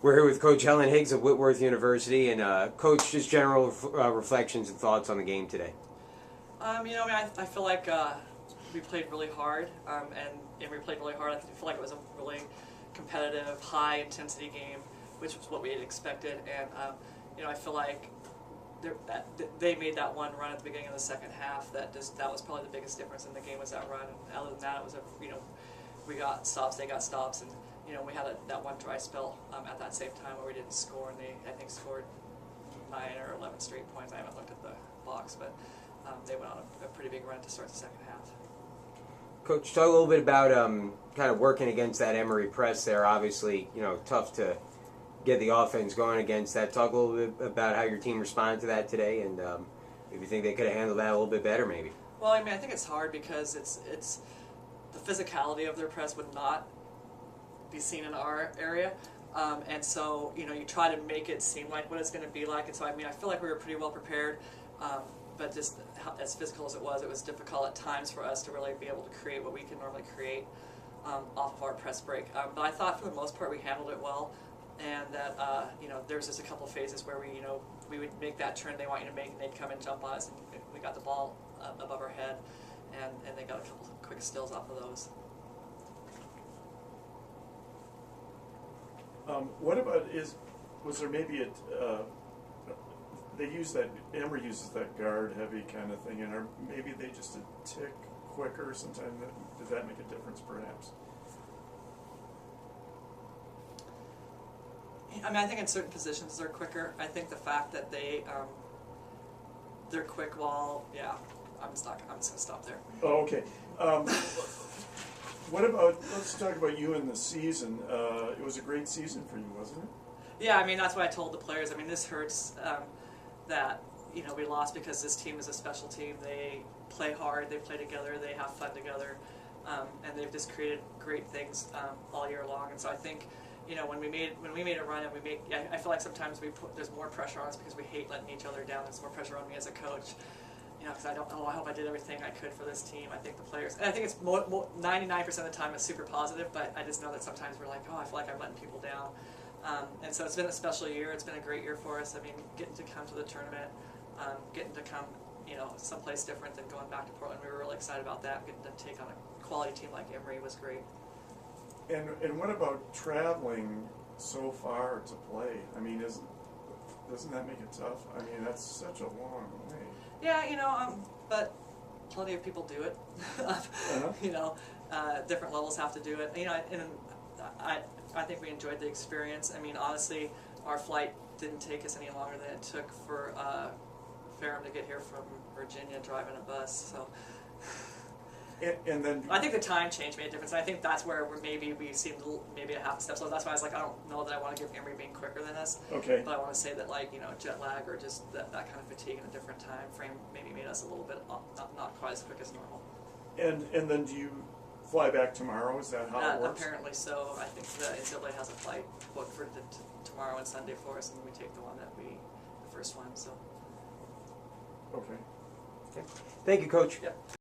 We're here with Coach Helen Higgs of Whitworth University, and Coach, just general reflections and thoughts on the game today. I feel like we played really hard, and Emory played really hard. I feel like it was a really competitive, high-intensity game, which was what we had expected. And I feel like they made that one run at the beginning of the second half. That was probably the biggest difference in the game, was that run. And other than that, it was we got stops, they got stops, and we had that one dry spell at that same time where we didn't score, and they, I think, scored 9 or 11 straight points. I haven't looked at the box, but they went on a pretty big run to start the second half. Coach, talk a little bit about kind of working against that Emory press there. Obviously, tough to get the offense going against that. Talk a little bit about how your team responded to that today, and if you think they could have handled that a little bit better, maybe. Well, I think it's hard because it's the physicality of their press would not be seen in our area, and so you try to make it seem like what it's going to be like. And so I feel like we were pretty well prepared, but just as physical as it was difficult at times for us to really be able to create what we can normally create off of our press break. But I thought for the most part we handled it well, and that there was just a couple of phases where we would make that turn they want you to make, and they'd come and jump on us, and we got the ball above our head, and they got a couple of quick stills off of those. What about was there maybe Emory uses that guard heavy kind of thing, and maybe they just a tick quicker sometimes? Does that make a difference, perhaps? I think in certain positions they're quicker. I think the fact that they're quick I'm just going to stop there. Oh, okay. What about, let's talk about you in the season. It was a great season for you, wasn't it? Yeah, that's what I told the players. This hurts that we lost, because this team is a special team. They play hard, they play together, they have fun together, and they've just created great things all year long. And so I think when we made a run, and I feel like sometimes there's more pressure on us because we hate letting each other down. There's more pressure on me as a coach. Because I hope I did everything I could for this team. I think the players, and I think it's 99% of the time it's super positive, but I just know that sometimes we're like, I feel like I'm letting people down. And so it's been a special year. It's been a great year for us. Getting to come to the tournament, getting to come, someplace different than going back to Portland. We were really excited about that. Getting to take on a quality team like Emory was great. And what about traveling so far to play? Doesn't that make it tough? That's such a long way. Yeah, but plenty of people do it. Different levels have to do it. And I think we enjoyed the experience. Honestly, our flight didn't take us any longer than it took for Ferrum to get here from Virginia driving a bus. So. And then I think the time change made a difference. I think that's where we seemed maybe a half a step slow. That's why I was like, I don't know that I want to give Emory being quicker than us. Okay. But I want to say that jet lag or just that kind of fatigue in a different time frame maybe made us a little bit not quite as quick as normal. And then do you fly back tomorrow? Is that how it works? Apparently so. I think the NCAA has a flight booked for tomorrow and Sunday for us, and we take the first one. So. Okay. Thank you, Coach. Yep.